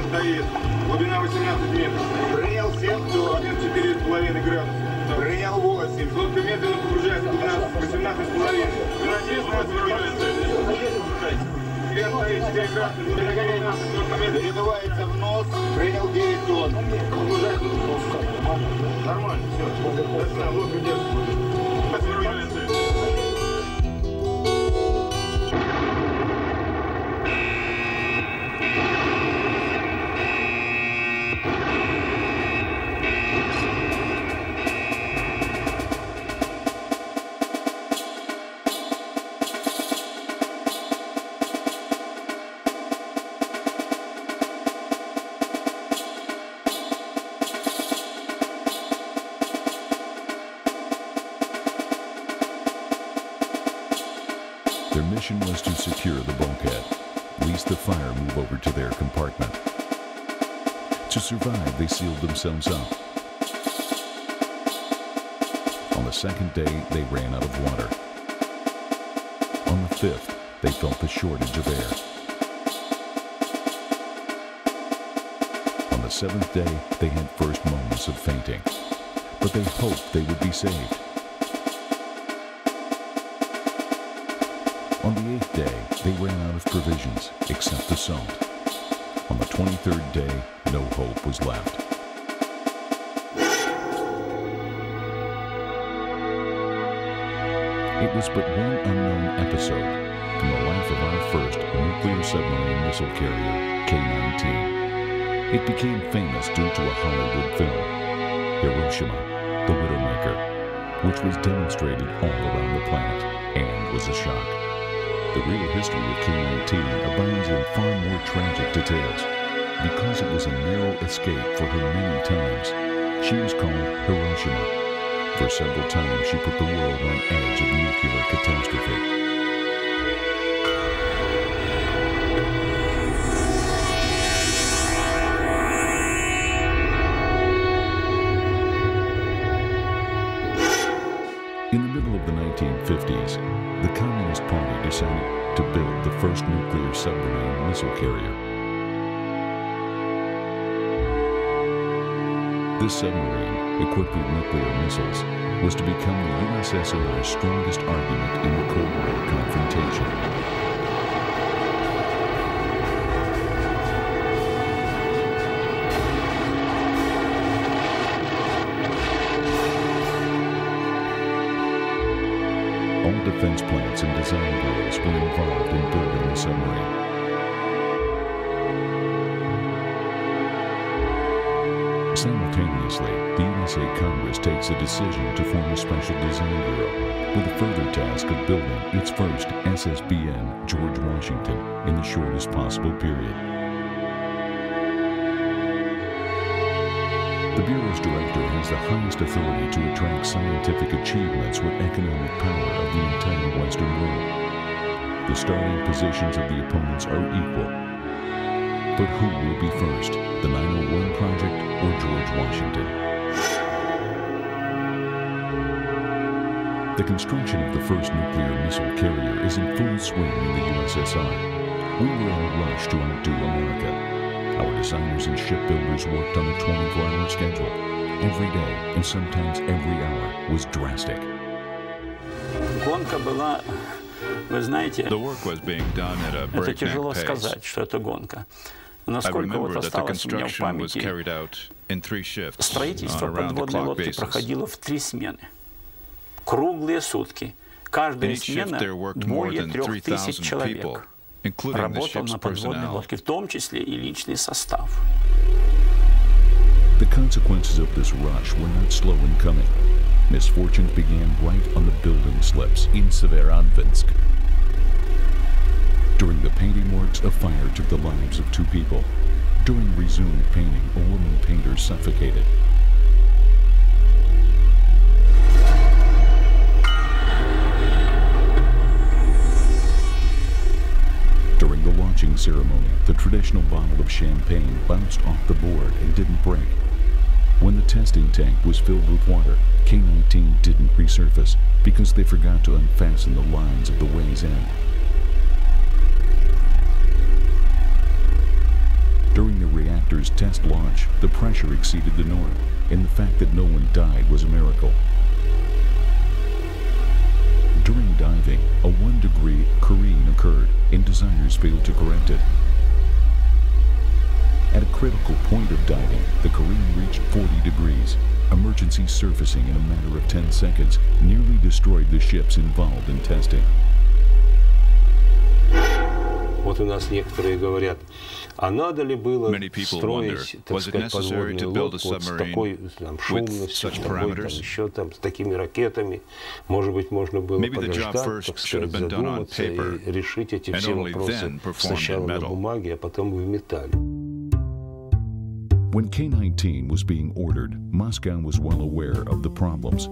Стоит. Глубина 18 метров. Принял 7,40. 4,5 градуса. Принял 8. Лодка медленно погружается. Глубина 18,5. Глубина 19 метров. Крен стоит 4 градуса. Глубина 19 метров. Передувается в нос. Принял 9 тонн. Погружается в нос. Нормально, все. Точно, лодка держится. Their mission was to secure the bulkhead, lest the fire move over to their compartment. To survive, they sealed themselves up. On the second day, they ran out of water. On the fifth, they felt the shortage of air. On the seventh day, they had first moments of fainting, but they hoped they would be saved. On the eighth day, they ran out of provisions, except the salt. On the 23rd day, no hope was left. It was but one unknown episode from the life of our first nuclear submarine missile carrier, K-19. It became famous due to a Hollywood film, Hiroshima, the Widowmaker, which was demonstrated all around the planet and was a shock. The real history of K-19 abounds in far more tragic details. Because it was a narrow escape for her many times, she was called Hiroshima. For several times, she put the world on edge of nuclear catastrophe. In the middle of the 1950s, the Communist Party decided to build the first nuclear submarine missile carrier. This submarine, equipped with nuclear missiles, was to become the USSR's strongest argument in the Cold War confrontation. All defense plants and design bureaus were involved in building the submarine. Simultaneously, the USA Congress takes a decision to form a special design bureau with a further task of building its first SSBN George Washington in the shortest possible period. The Bureau's director has the highest authority to attract scientific achievements with economic power of the entire Western world. The starting positions of the opponents are equal. But who will be first, the 901 project or George Washington? The construction of the first nuclear missile carrier is in full swing in the USSR. We were in a rush to outdo America. Our designers and shipbuilders worked on a 24-hour schedule. Every day, and sometimes every hour, was drastic. Гонка была, вы знаете, The work was being done at a это тяжело breakneck сказать, pace. что это гонка. I Насколько вот remember that the осталось у меня в construction was памяти, carried out in 3 shifts строительство on a round-the-clock подводной лодки basis. проходило в 3 смены. Круглые сутки. Каждая In each shift смена there worked more than 2-3 тысяч 3,000 people, человек including the работал ship's на подводной personnel. лодке, в том числе и личный состав. The consequences of this rush were not slow in coming. Misfortunes began right on the building slips in Severodvinsk. During the painting works, a fire took the lives of 2 people. During resumed painting, a woman painter suffocated. During the launching ceremony, the traditional bottle of champagne bounced off the board and didn't break. When the testing tank was filled with water, K-19 didn't resurface because they forgot to unfasten the lines of the way's end. During the reactor fast launch, the pressure exceeded the norm, and the fact that no one died was a miracle. During diving, a 1-degree careen occurred, and designers failed to correct it. At a critical point of diving, the careen reached 40 degrees. Emergency surfacing in a matter of 10 seconds nearly destroyed the ships involved in testing. Вот у нас некоторые говорят, а надо ли было Many people wonder, строить, так was it сказать, necessary подводную to build a лодку вот с submarine такой там, шумностью, with с such такой, там, parameters? еще там, с такими ракетами? Может быть, можно было Maybe the job подождать, first так should have сказать, been done on задуматься paper и решить эти and все only вопросы then performed сначала in на metal. бумаге, а потом в металле. When K-19 was being ordered, Moscow was well aware of the problems,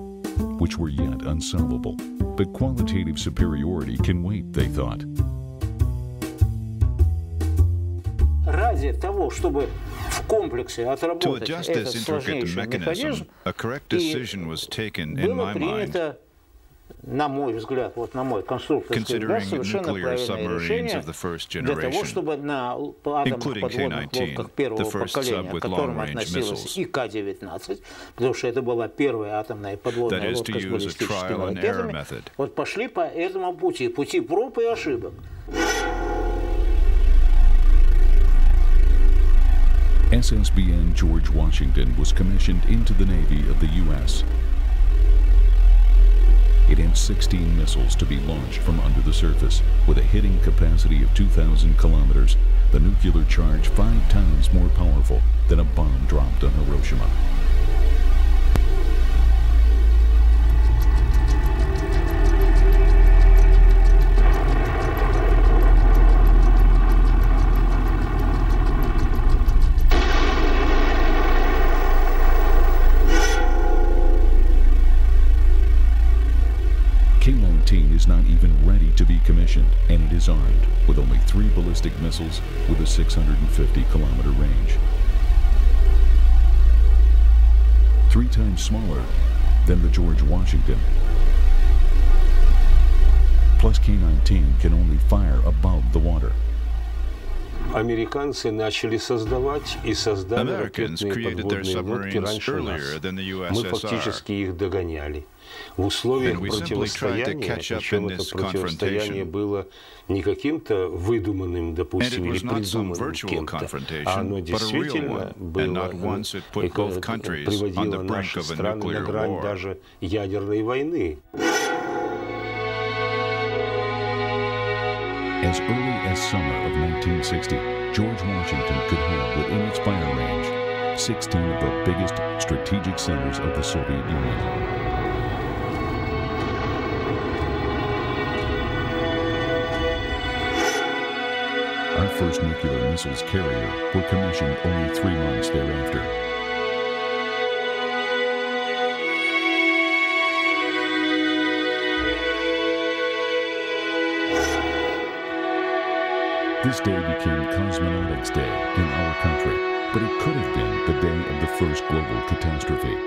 which were yet unsolvable. But qualitative superiority can wait, they thought. Ради того, чтобы в комплексе To отработать adjust этот this intricate сложнейший механизм, mechanism, a correct decision was taken, in было my mind, принято, на мой взгляд, вот на мой конструкторский взгляд, considering совершенно nuclear правильное submarines решение of the first для того, generation, чтобы на атомных including подводных K-19, лодках первого the first поколения, sub к with которым long-range относилась missiles. и К-19, потому что это была первая атомная подводная That is, лодка to с use a баллистическими trial and error ракетами, method. вот пошли по этому пути проб и ошибок. SSBN George Washington was commissioned into the Navy of the U.S. It had 16 missiles to be launched from under the surface, with a hitting capacity of 2,000 kilometers, the nuclear charge 5 times more powerful than a bomb dropped on Hiroshima. K-19 is not even ready to be commissioned, and it is armed with only 3 ballistic missiles with a 650-kilometer range. 3 times smaller than the George Washington. Plus K-19 can only fire above the water. Американцы начали создавать и создали Americans ракетные created their подводные лодки submarines раньше нас. earlier than the Мы USSR. фактически их догоняли. В условиях And we simply tried to противостояния, catch up причем in это this противостояние confrontation. было не каким-то выдуманным, допустим, And it или was not some придуманным virtual кем-то, confrontation, а оно but a real действительно one. And было, not once it put both countries on приводило the brink наши of a страны на nuclear грань war. даже ядерной войны. As early as summer of 1960, George Washington could have within its fire range 16 of the biggest strategic centers of the Soviet Union. Our first nuclear missiles carrier were commissioned only 3 months thereafter. This day became Cosmonautics Day in our country, but it could have been the day of the first global catastrophe.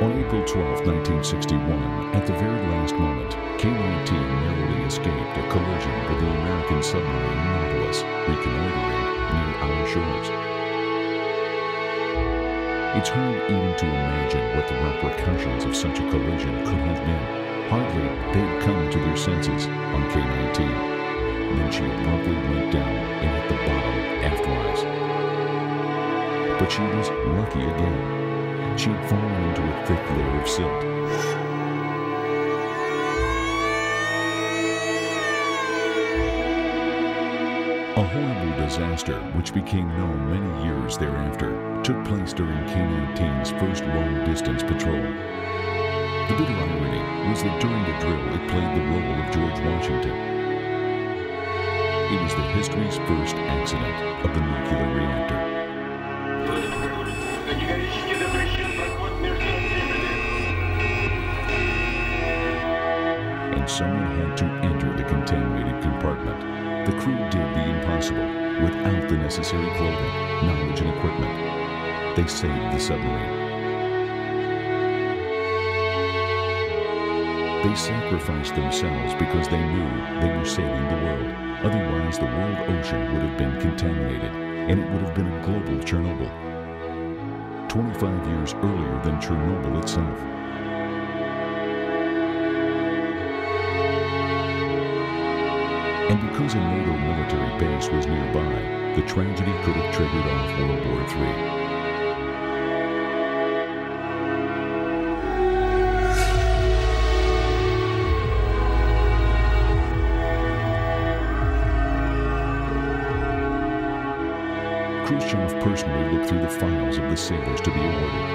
On April 12, 1961, at the very last moment, K-19 narrowly escaped a collision with the American submarine Nautilus, reconnoitering near our shores. It's hard even to imagine what the repercussions of such a collision could have been. Hardly they'd come to their senses on K-19. Then she abruptly went down and hit the bottom aftwise. But she was lucky again. She had fallen into a thick layer of silt. A horrible disaster, which became known many years thereafter, took place during K-19's first long-distance patrol. The bitter irony was that during the drill it played the role of George Washington. It was the history's first accident of the nuclear reactor. And someone had to enter the contaminated compartment. The crew did the impossible without the necessary clothing, knowledge, and equipment. They saved the submarine. They sacrificed themselves because they knew they were saving the world. Otherwise, the world ocean would have been contaminated, and it would have been a global Chernobyl. 25 years earlier than Chernobyl itself. And because a NATO military base was nearby, the tragedy could have triggered off World War III. Khrushchev personally looked through the files of the sailors to be awarded.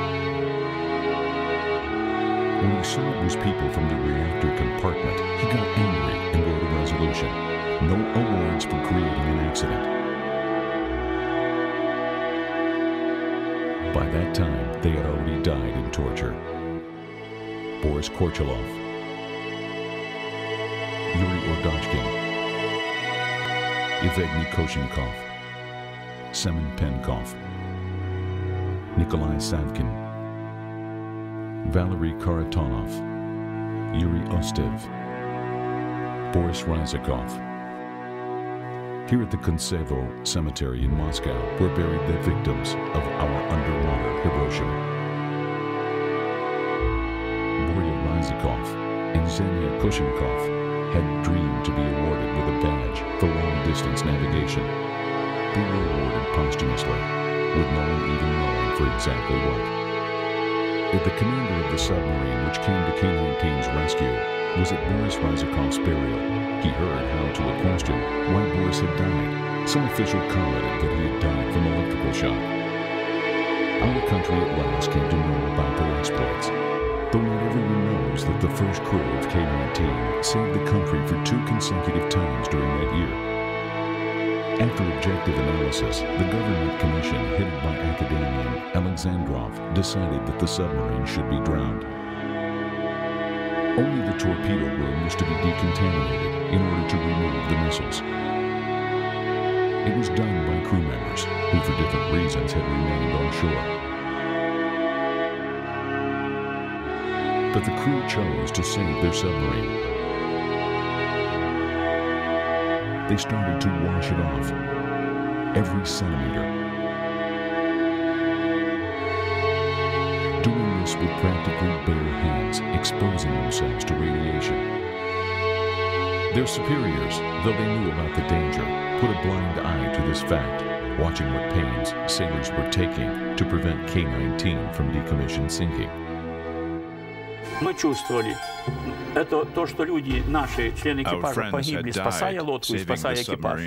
When he saw it was people from the reactor compartment, he got angry and wrote a resolution. No awards for creating an accident. By that time, they had already died in torture. Boris Korchalov, Yuri Ordachkin, Evgeny Koshenkov, Semen Penkov, Nikolai Savkin, Valery Karatonov, Yuri Ostev, Boris Ryzikov. Here at the Kuntsevo Cemetery in Moscow were buried the victims of our underwater Hiroshima. Borya Ryzikov and Xenia Koshenkov had dreamed to be awarded with a badge for long-distance navigation. They were awarded posthumously, with no one even knowing for exactly what. If the commander of the submarine which came to K-19's rescue was at Boris Ryzikov's burial, he heard how to a question why Boris had died. Some official commented that he had died from electrical shock. Our country at last came to know about their exploits. Though not everyone knows that the first crew of K-19 saved the country for 2 consecutive times during that year. After objective analysis, the government commission headed by academician Alexandrov decided that the submarine should be drowned. Only the torpedo room was to be decontaminated in order to remove the missiles. It was done by crew members who for different reasons had remained on shore. But the crew chose to save their submarine. They started to wash it off, every centimeter. Doing this with practically bare hands, exposing themselves to radiation. Their superiors, though they knew about the danger, put a blind eye to this fact, watching what pains sailors were taking to prevent K-19 from decommissioned sinking. Мы чувствовали, это то, что люди, наши члены экипажа погибли, спасая лодку и спасая экипаж.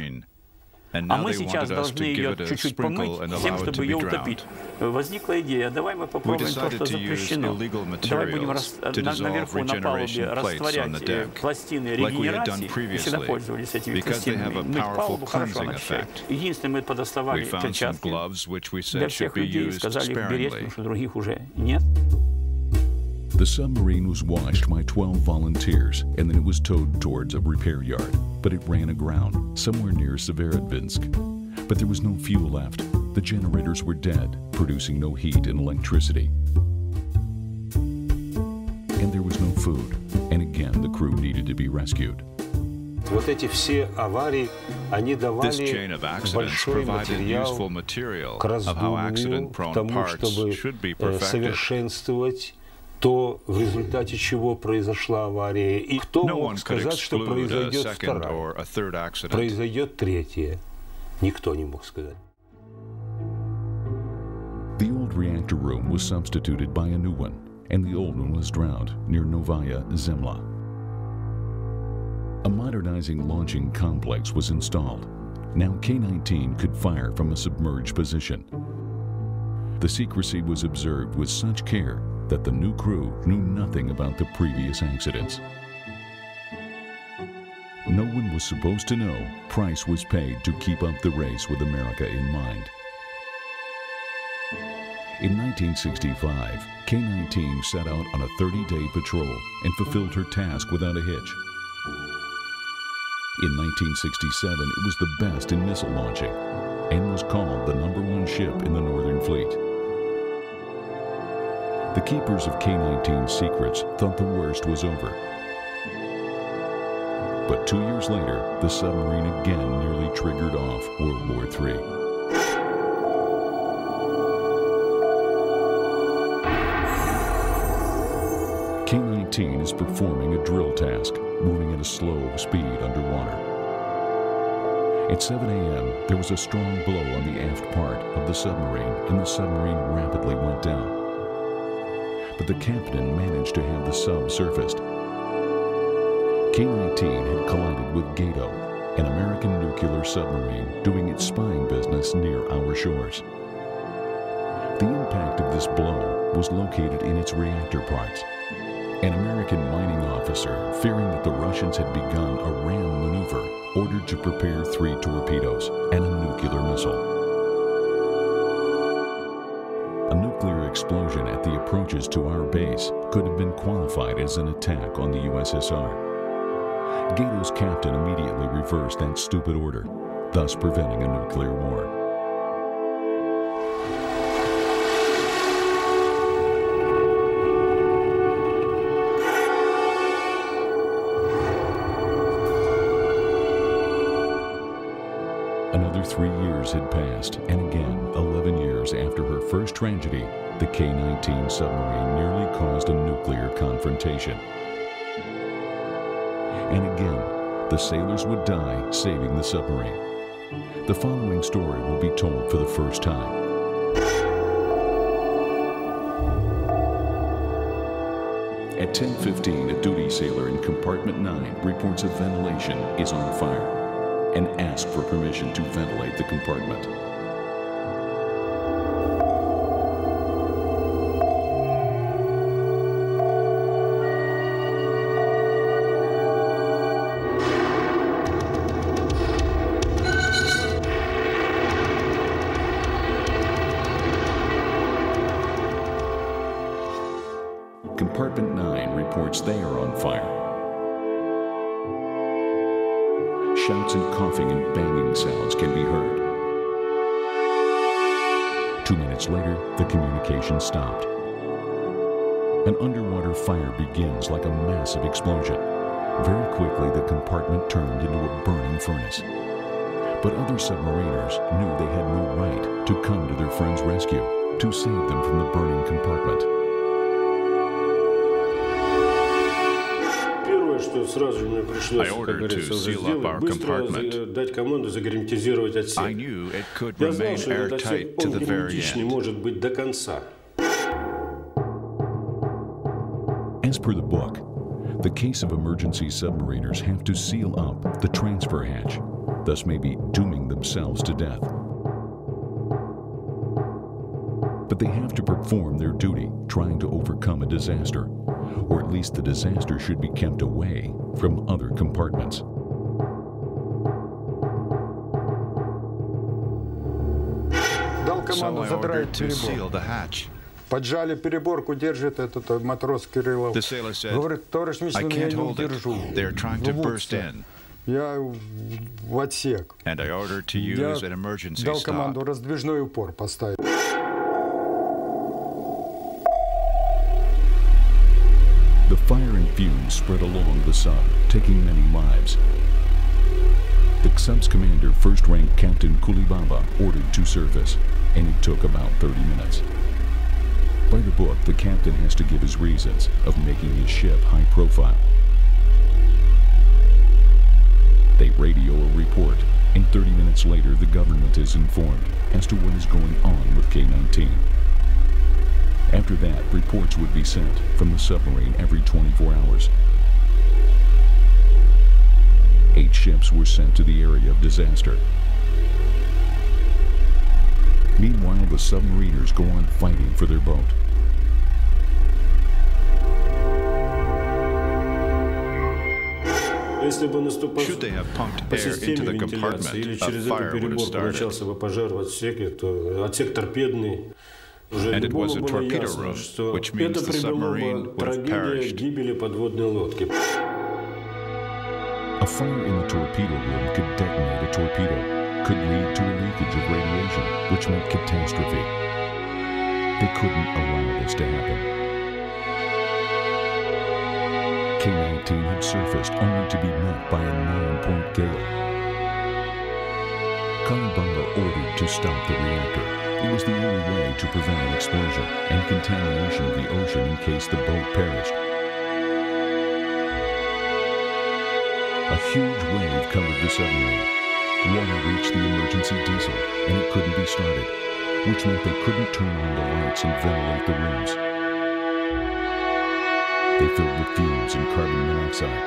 А мы сейчас должны ее чуть-чуть помыть, тем, чтобы ее утопить. Возникла идея, давай мы попробуем то, что запрещено. Давай будем наверху на палубе растворять пластины регенерации. Мы всегда пользовались этими пластинами. Мыть палубу хорошо начать. Единственное, мы подоставали перчатки для всех людей и сказали их беречь, потому что других уже нет. The submarine was watched by 12 volunteers, and then it was towed towards a repair yard. But it ran aground, somewhere near Severodvinsk. But there was no fuel left. The generators were dead, producing no heat and electricity. And there was no food. And again, the crew needed to be rescued. Вот эти все аварии, они давали This chain of accidents большой provided useful материал material к of how раздумью, к accident-prone тому, parts чтобы should be perfected. совершенствовать то, в результате чего произошла авария. И кто мог сказать, что произойдет вторая, произойдет третья? Никто не мог сказать. The old reactor room was substituted by a new one, and the old one was drowned near Novaya Zemlya. A modernizing launching complex was installed. Now K-19 could fire from a submerged position. The secrecy was observed with such care that the new crew knew nothing about the previous accidents. No one was supposed to know price was paid to keep up the race with America in mind. In 1965, K-19 set out on a 30-day patrol and fulfilled her task without a hitch. In 1967, it was the best in missile launching and was called the #1 ship in the Northern Fleet. The keepers of K-19's secrets thought the worst was over. But 2 years later, the submarine again nearly triggered off World War III. K-19 is performing a drill task, moving at a slow speed underwater. At 7 a.m., there was a strong blow on the aft part of the submarine, and the submarine rapidly went down. But the captain managed to have the sub surfaced. K-19 had collided with Gato, an American nuclear submarine doing its spying business near our shores. The impact of this blow was located in its reactor parts. An American mining officer, fearing that the Russians had begun a ram maneuver, ordered to prepare 3 torpedoes and a nuclear missile. A nuclear explosion at the approaches to our base could have been qualified as an attack on the USSR. Gato's captain immediately reversed that stupid order, thus preventing a nuclear war. Another 3 years had passed, and again, 11 years after her first tragedy, the K-19 submarine nearly caused a nuclear confrontation. And again, the sailors would die saving the submarine. The following story will be told for the first time. At 10:15, a duty sailor in compartment 9 reports a ventilation is on fire and asks for permission to ventilate the compartment. Compartment 9 reports they are on fire. Shouts and coughing and banging sounds can be heard. 2 minutes later, the communication stopped. An underwater fire begins like a massive explosion. Very quickly, the compartment turned into a burning furnace. But other submariners knew they had no right to come to their friend's rescue, to save them from the burning compartment. I ordered to seal up our compartment. I knew it could remain airtight to the very end. As per the book, the case of emergency submariners have to seal up the transfer hatch, thus maybe dooming themselves to death. But they have to perform their duty, trying to overcome a disaster, or at least the disaster should be kept away from other compartments. So I ordered to seal the hatch. Поджали переборку, держит этот матрос Кириллов. The sailor said, Говорит, товарищ I Мичман, я can't не hold it. удержу. They're trying to burst in. Я в отсек. And I ordered to Я use an emergency дал stop. команду раздвижной упор поставить. The fire and fumes spread along the sub, taking many lives. The sub's commander, first-rank Captain Kulibaba, ordered to surface, and it took about 30 minutes. By the book, the captain has to give his reasons of making his ship high profile. They radio a report, and 30 minutes later the government is informed as to what is going on with K-19. After that, reports would be sent from the submarine every 24 hours. 8 ships were sent to the area of disaster. Meanwhile, the submariners go on fighting for their boat. Should they have pumped air into the compartment, a fire would have started. And it was a torpedo room, which means the submarine would have perished. A fire in the torpedo room could detonate a torpedo, could lead to a leakage of radiation, which meant catastrophe. They couldn't allow this to happen. K-19 2019 had surfaced only to be met by a 9-point gale. Kalibanga ordered to stop the reactor. It was the only way to prevent an explosion and contamination of the ocean in case the boat perished. A huge wave covered the submarine. Water reached the emergency diesel, and it couldn't be started, which meant they couldn't turn on the lights and ventilate the rooms. They filled with fumes and carbon monoxide.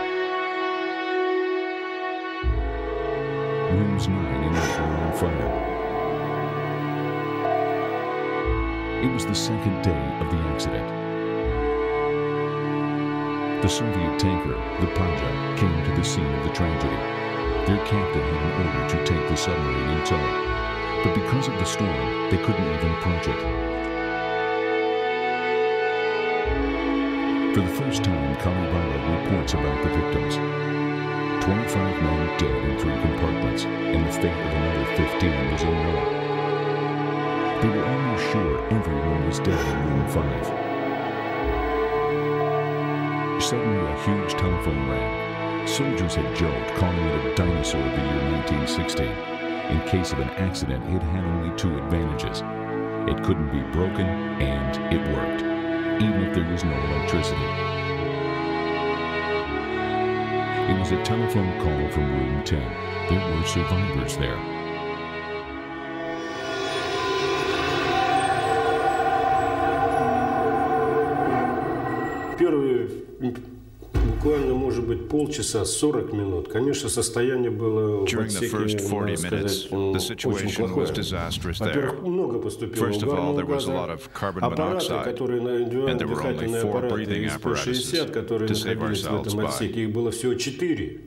Rooms 9 and 8 were on fire. It was the second day of the accident. The Soviet tanker, the Panja, came to the scene of the tragedy. Their captain had an order to take the submarine in tow, but because of the storm, they couldn't even approach it. For the first time, Kalibanga reports about the victims. 25 men dead in 3 compartments, and the fate of another 15 was unknown. They were almost sure everyone was dead in room 5. Suddenly, a huge telephone rang. Soldiers had joked, calling it a dinosaur of the year 1916. In case of an accident, it had only 2 advantages. It couldn't be broken, and it worked, even if there was no electricity. It was a telephone call from room 10. There were survivors there. Первые буквально, может быть, полчаса, 40 минут. Конечно, состояние было в отсеке, надо сказать, очень плохое. Во-первых, много поступило угарного газа. Аппараты, которые на индивидуальные дыхательные аппараты из P-60, которые находились в этом отсеке, их было всего 4.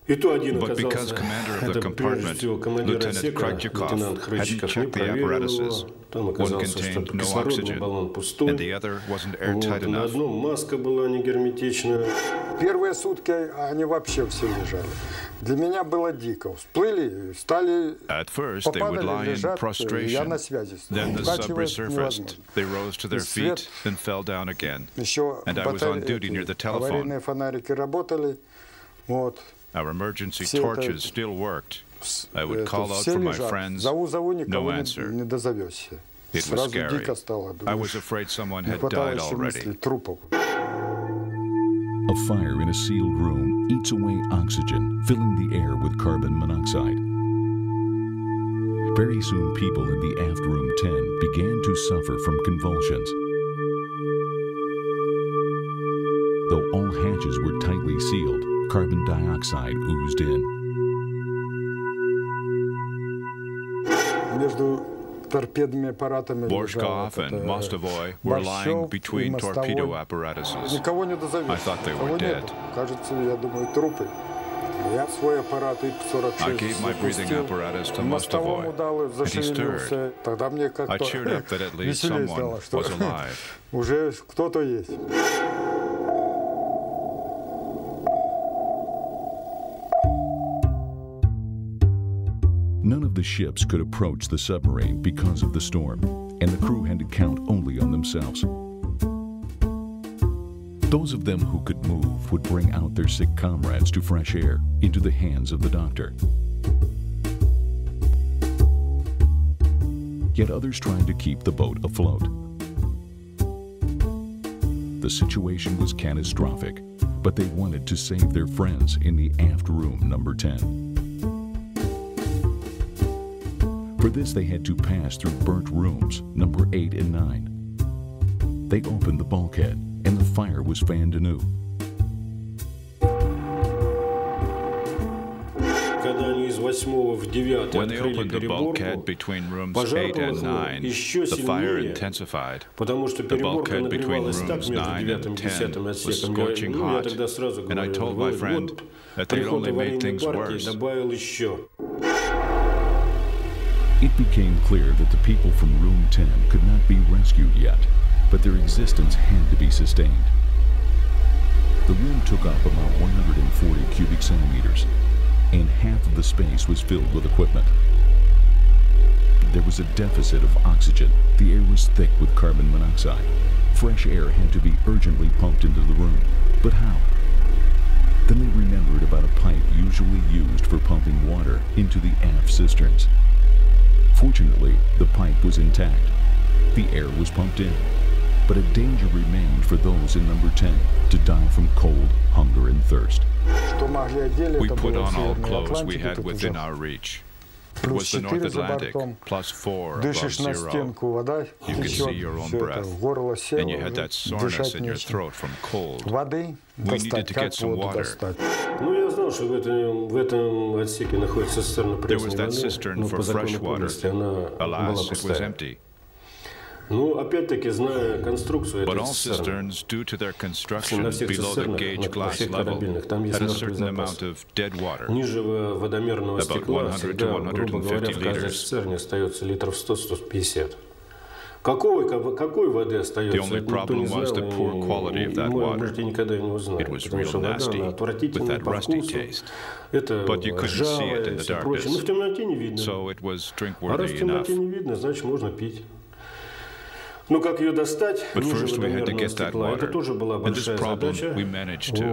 И то один оказался, это прежде всего командир отсека, лейтенант Хрычиков, не проверил его. Там оказалось, что кислородный баллон пустой. На одном маска была не герметичная. Первые сутки они вообще все лежали. Для меня было дико. Всплыли, стали, попадали, лежат, я на связи. Укачивать невозможно. Свет, еще аварийные фонарики работали. Вот. Our emergency torches still worked. I would call out for my friends. No answer. It was scary. I was afraid someone had died already. A fire in a sealed room eats away oxygen, filling the air with carbon monoxide. Very soon, people in the aft room 10 began to suffer from convulsions. Though all hatches were tightly sealed, carbon dioxide oozed in. Borshkov and Mostovoy were lying between torpedo apparatuses. I thought they were dead. I gave my breathing apparatus to Mostovoy, and he stirred. I cheered up that at least someone was alive. None of the ships could approach the submarine because of the storm, and the crew had to count only on themselves. Those of them who could move would bring out their sick comrades to fresh air, into the hands of the doctor. Yet others tried to keep the boat afloat. The situation was catastrophic, but they wanted to save their friends in the aft room number 10. For this, they had to pass through burnt rooms, number 8 and 9. They opened the bulkhead, and the fire was fanned anew. When they opened the bulkhead between rooms 8 and 9, the fire intensified. The bulkhead between rooms 9 and 10 was scorching hot, and I told my friend that they only made things worse. It became clear that the people from room 10 could not be rescued yet, but their existence had to be sustained. The room took up about 140 cubic centimeters, and half of the space was filled with equipment. there was a deficit of oxygen. The air was thick with carbon monoxide. Fresh air had to be urgently pumped into the room. But how? Then they remembered about a pipe usually used for pumping water into the aft cisterns. Fortunately, the pipe was intact. The air was pumped in. But a danger remained for those in number 10 to die from cold, hunger, and thirst. We put on all clothes we had within our reach. It was the North Atlantic, +4 above zero. You could see your own breath, and you had that soreness in your throat from cold. We needed to get some water. There was that cistern for fresh water. Alas, it was empty. But all cisterns, due to their construction below the gauge glass level, had a certain amount of dead water, about 100 to 150 liters. The only problem was the poor quality of that water. It was real nasty, with that rusty taste. But you couldn't see it in the darkness, so it was drink-worthy enough. But first we had to get that water, and this problem we managed to.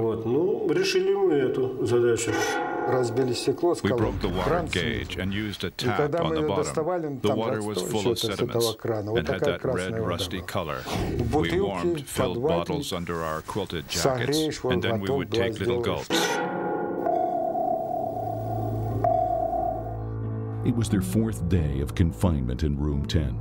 We broke the water gauge and used a tap on the bottom. The water was full of sediments and had that red, rusty color. We warmed, filled bottles under our quilted jackets, and then we would take little gulps. It was their 4th day of confinement in room 10.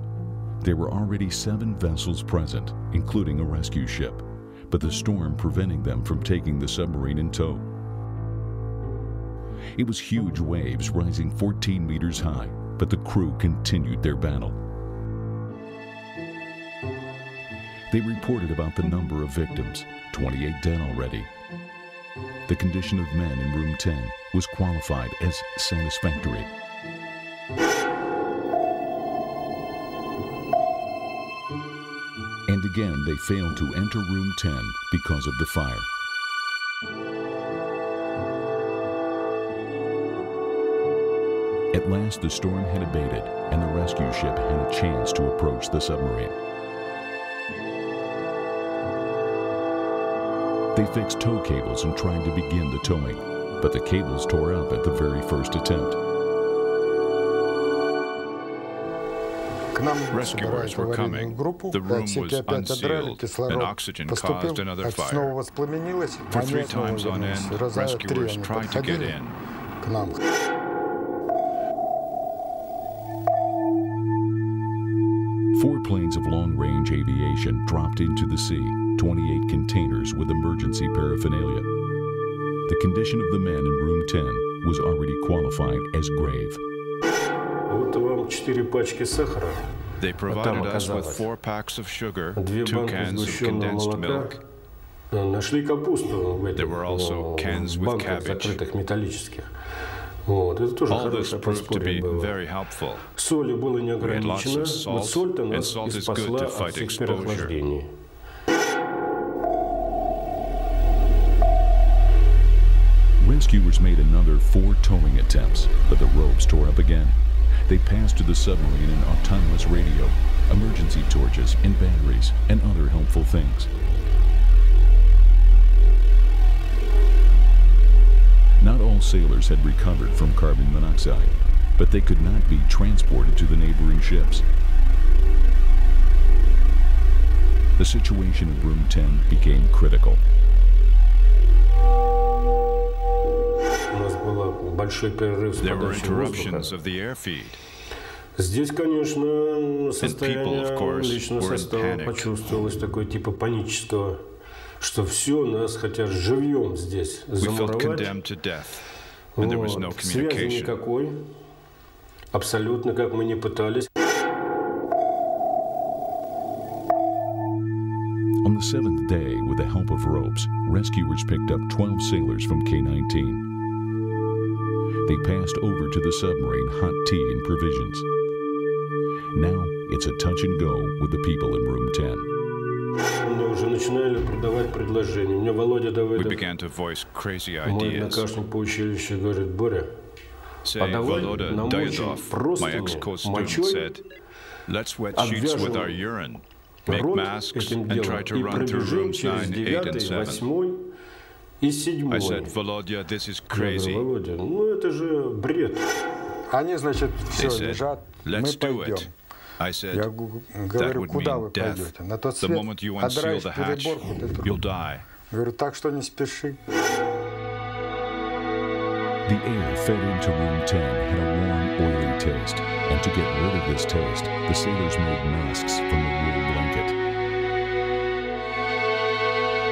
There were already 7 vessels present, including a rescue ship, but the storm preventing them from taking the submarine in tow. It was huge waves rising 14 meters high, but the crew continued their battle. They reported about the number of victims, 28 dead already. The condition of men in room 10 was qualified as satisfactory. And again, they failed to enter room 10 because of the fire. At last, the storm had abated, and the rescue ship had a chance to approach the submarine. They fixed tow cables and tried to begin the towing, but the cables tore up at the very first attempt. Rescuers were coming. The room was unsealed, and oxygen caused another fire. For 3 times on end, rescuers tried to get in. 4 planes of long-range aviation dropped into the sea, 28 containers with emergency paraphernalia. The condition of the men in room 10 was already qualified as grave. They provided us with 4 packs of sugar, 2 cans of condensed milk. There were also cans with cabbage. All this proved to be very helpful. We had lots of salt, and salt is good to fight exposure. Rescuers made another 4 towing attempts, but the ropes tore up again. They passed to the submarine an autonomous radio, emergency torches and batteries, and other helpful things. Not all sailors had recovered from carbon monoxide, but they could not be transported to the neighboring ships. The situation in room 10 became critical. There were interruptions of the air feed. Здесь, конечно, состояние личного состава почувствовалось такое типа панического, что все нас хотят живьем здесь замуровать. Связи никакой, абсолютно, как мы ни пытались. On the 7th day, with the help of ropes, rescuers picked up 12 sailors from K-19. They passed over to the submarine hot tea and provisions. Now it's a touch and go with the people in room 10. We began to voice crazy ideas. подавай намочим простыми мочой, обвяжем рот этим делом и пробежим через 9, 8 и 7. Я говорю, Володя, ну это же бред. Они, значит, все лежат, мы пойдем. Я говорю, куда вы пойдете? На тот свет, отдраешь переборку, ты труп. Говорю, так что не спеши. The air fed into room 10 had a warm, oily taste, and to get rid of this taste, the sailors made masks from a wool blanket.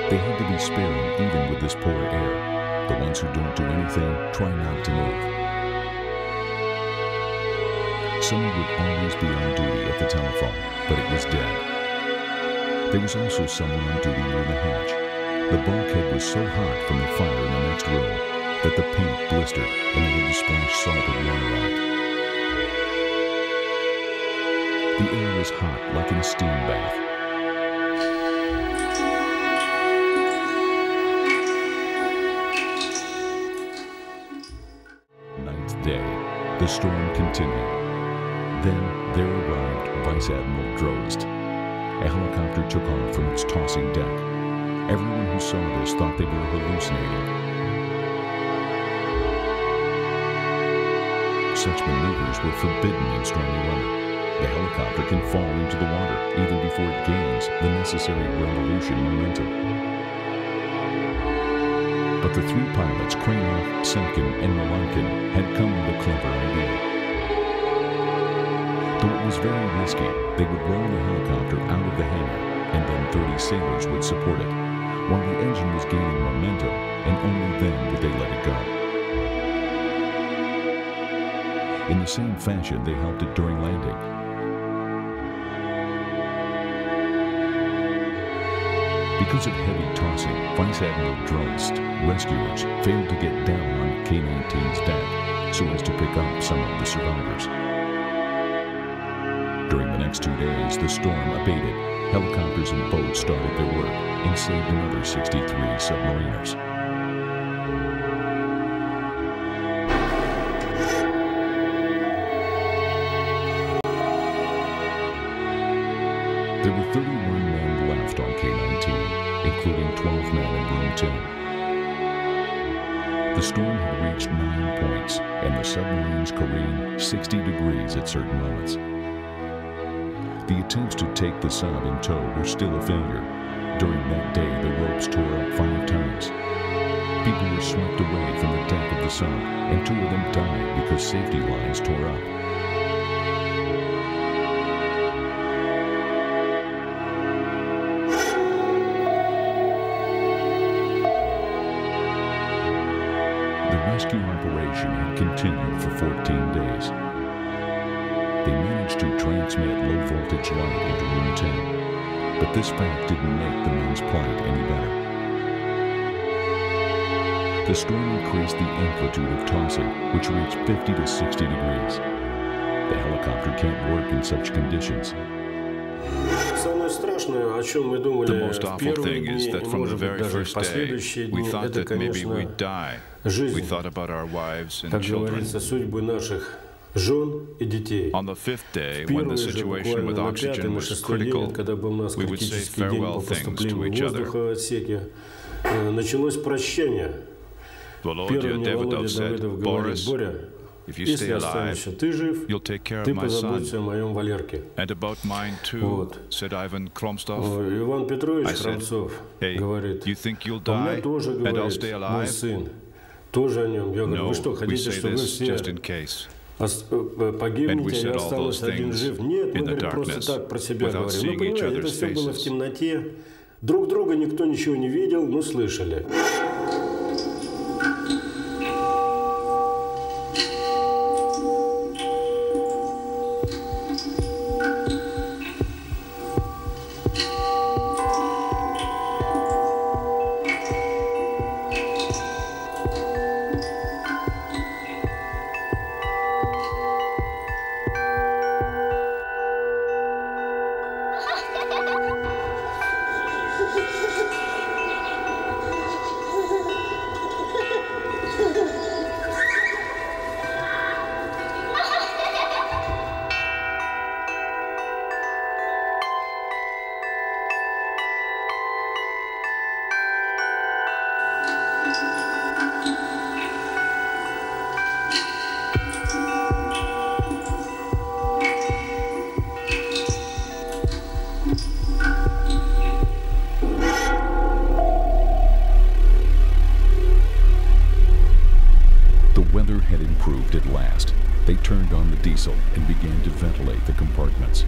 They had to be sparing even with this poor air. The ones who don't do anything try not to move. Someone would always be on duty at the telephone, but it was dead. There was also someone on duty near the hatch. The bulkhead was so hot from the fire in the next room that the paint blistered and they had to splash salted water on it. The air was hot like in a steam bath. Ninth day, the storm continued. Then there arrived Vice Admiral Drost. A helicopter took off from its tossing deck. Everyone who saw this thought they were hallucinating. Such maneuvers were forbidden in stormy weather. The helicopter can fall into the water even before it gains the necessary revolution momentum. But the three pilots, Krenov, Semkin, and Malankin, had come with a clever idea. Though it was very risky, they would roll the helicopter out of the hangar, and then 30 sailors would support it, while the engine was gaining momentum, and only then would they let it go. In the same fashion, they helped it during landing. Because of heavy tossing, Vice Admiral Drost rescuers failed to get down on K-19's deck so as to pick up some of the survivors. During the next 2 days, the storm abated. Helicopters and boats started their work and saved another 63 submariners. There were 31 men left on K-19, including 12 men in room 10. The storm had reached 9 points, and the submarines careened 60 degrees at certain moments. The attempts to take the sub in tow were still a failure. During that day, the ropes tore up 5 times. People were swept away from the deck of the sub, and 2 of them died because safety lines tore up. The rescue operation had continued for 14 days. They managed to transmit low-voltage light into room 10, but this fact didn't make the men's plight any better. The storm increased the amplitude of tossing, which reached 50 to 60 degrees. The helicopter can't work in such conditions. The most awful thing is that from the very first day, we thought that maybe we'd die. We thought about our wives and children. On the 5th day, when the situation with oxygen was critical, we would say farewell things to each other. Volodya Davidov said, "Boris, if you stay alive, you'll take care of my son. And about mine too," said Ivan Kromstov. I said, "Hey, you think you'll die and I'll stay alive?" No, we say this just in case. And we said all those things in the darkness, without seeing each other's faces. Друг друга никто ничего не видел, но слышали. weather had improved at last, they turned on the diesel and began to ventilate the compartments.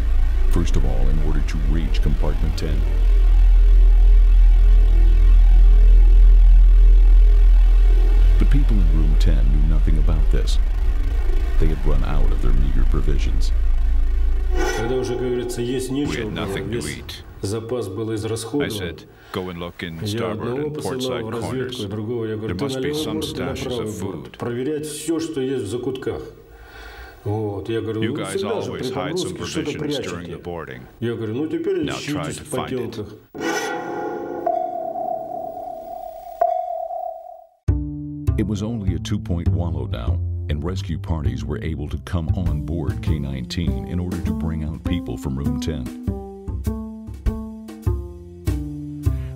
First of all, in order to reach compartment 10. But people in room 10 knew nothing about this. They had run out of their meager provisions. Когда уже, как говорится, есть We нечего had было, nothing to весь eat. запас был I израсходован. said, go and look in Я starboard одного and port посылал side в разведку, corners. и другого. Я говорю, There ты must на be левый some борт, ты на stashes правый of борт. food. Проверять все, что есть в закутках. Вот. Я говорю, You ну guys всегда же always при hide some погрузке что-то provisions during the прячете. boarding. Я говорю, ну теперь Now try ищите to в find it. потемках. It was only a 2-point wallow now, and rescue parties were able to come on board K-19 in order to bring out people from room 10.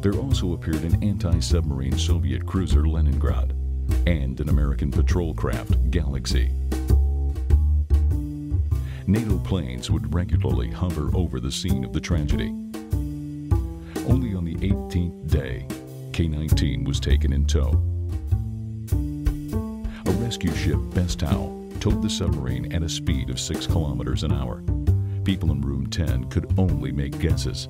There also appeared an anti-submarine Soviet cruiser Leningrad and an American patrol craft Galaxy. NATO planes would regularly hover over the scene of the tragedy. Only on the 18th day, K-19 was taken in tow. A rescue ship, Bestow, towed the submarine at a speed of 6 kilometers an hour. People in room 10 could only make guesses.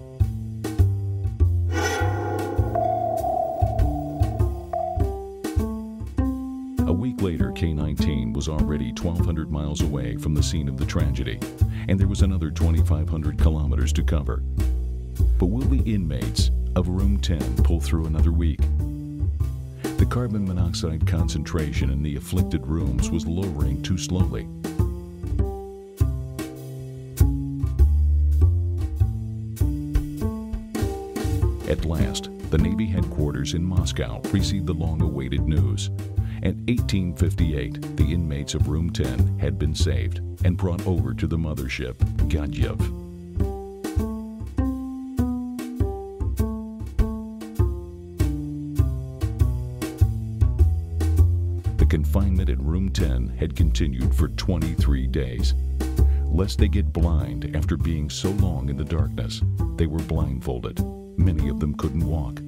A week later, K-19 was already 1,200 miles away from the scene of the tragedy, and there was another 2,500 kilometers to cover. But will the inmates of room 10 pull through another week? The carbon monoxide concentration in the afflicted rooms was lowering too slowly. At last, the Navy headquarters in Moscow received the long-awaited news. At 1858, the inmates of room 10 had been saved and brought over to the mothership, Gadyev. The confinement in room 10 had continued for 23 days. Lest they get blind after being so long in the darkness, they were blindfolded. Many of them couldn't walk.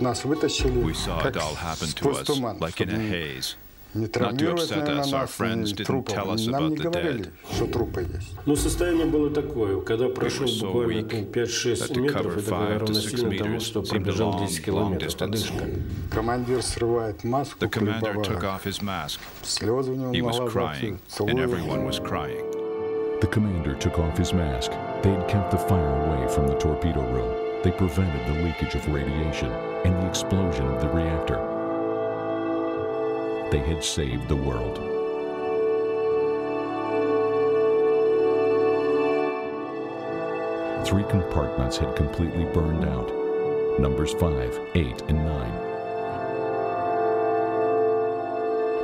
We saw it all happen to us, like in a haze. Not to upset us, our friends didn't tell us about the dead. Но состояние было такое, когда прошел буквально 5-6 метров, это было равносильно тому, что пробежал 10 километров. Подышка. Командир срывает маску, The commander took off his mask. He was crying, and everyone was crying. The commander took off his mask. They had kept the fire away from the torpedo room. They prevented the leakage of radiation and the explosion of the reactor. They had saved the world. Three compartments had completely burned out. Numbers 5, 8, and 9.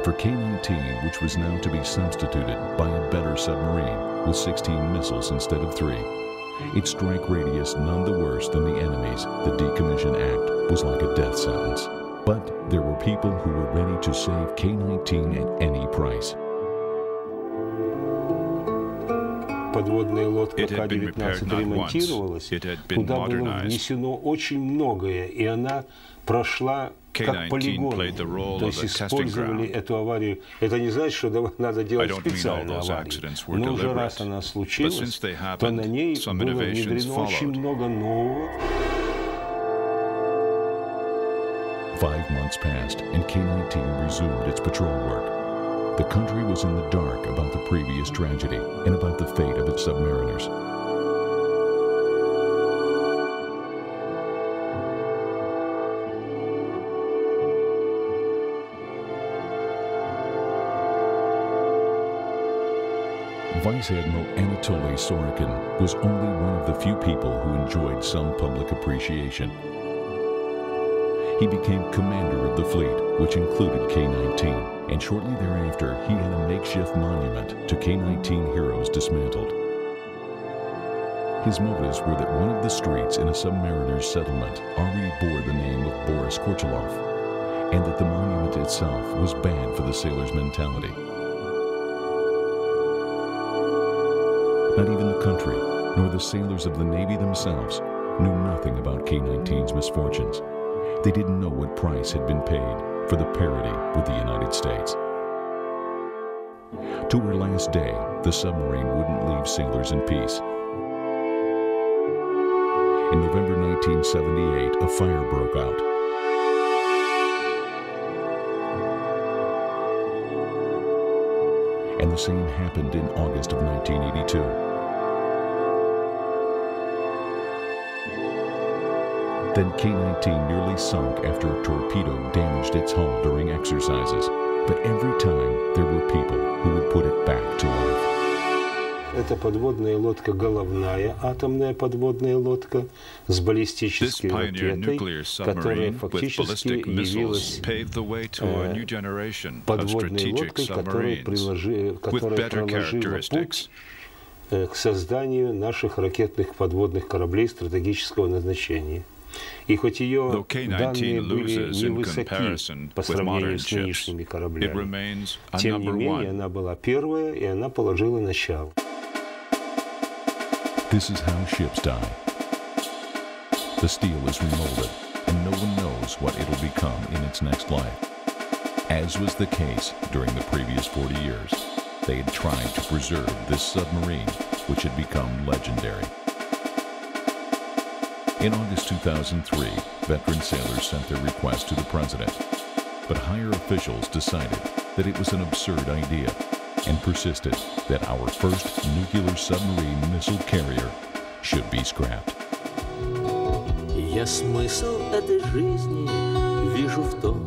For K-19, which was now to be substituted by a better submarine with 16 missiles instead of 3, its strike radius none the worse than the enemy's, the Decommission Act was like a death sentence. But there were people who were ready to save K-19 at any price. Подводная лодка К-19 ремонтировалась, туда было внесено очень многое, и она прошла как полигон. То есть использовали эту аварию. Это не значит, что надо делать специальную аварию. Но уже раз она случилась, то на ней было внедрено очень много нового. 5 months passed, and K-19 resumed its patrol work. The country was in the dark about the previous tragedy and about the fate of its submariners. Vice Admiral Anatoly Sorokin was only one of the few people who enjoyed some public appreciation. He became commander of the fleet, which included K-19, and shortly thereafter he had a makeshift monument to K-19 heroes dismantled. His motives were that one of the streets in a submariner's settlement already bore the name of Boris Korchalov, and that the monument itself was bad for the sailor's mentality. Not even the country, nor the sailors of the Navy themselves knew nothing about K-19's misfortunes. They didn't know what price had been paid for the parity with the United States. To her last day, the submarine wouldn't leave sailors in peace. In November 1978, a fire broke out. And the same happened in August of 1982. Then K-19 nearly sunk after a torpedo damaged its hull during exercises. But every time, there were people who would put it back to life. Это подводная лодка головная, атомная подводная лодка с баллистической ракетой, которая фактически явилась подводной лодкой, которая проложила путь к созданию наших ракетных подводных кораблей стратегического назначения. И хоть ее данные были невысоки по сравнению с нынешними кораблями, тем не менее она была первая, и она положила начало. This is how ships die. The steel is remolded, and no one knows what it'll become in its next life. As was the case during the previous 40 years, they had tried to preserve this submarine, which had become legendary. In August 2003, veteran sailors sent their request to the president, but higher officials decided that it was an absurd idea and persisted that our first nuclear submarine missile carrier should be scrapped. Я смысл этой жизни вижу в том,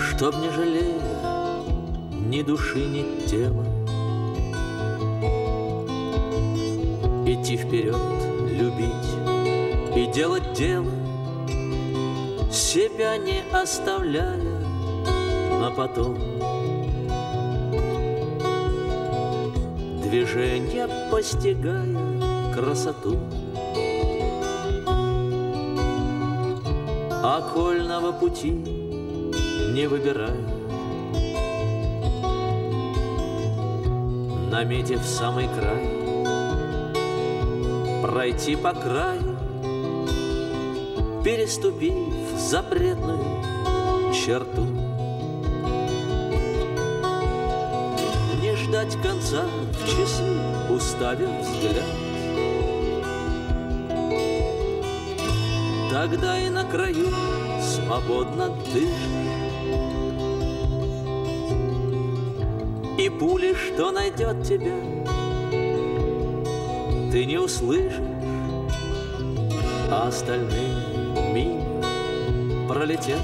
чтоб не жалея ни души, ни тела, идти вперед, любить и делать дело, себя не оставляя на потом. Движение постигая красоту, окольного пути не выбирая, наметив самый край, пройти по краю, переступив запретную черту. Не ждать конца в часы, уставив взгляд, тогда и на краю свободно дышишь, и пули, что найдет тебя, ты не услышишь, а остальные мимо пролетят.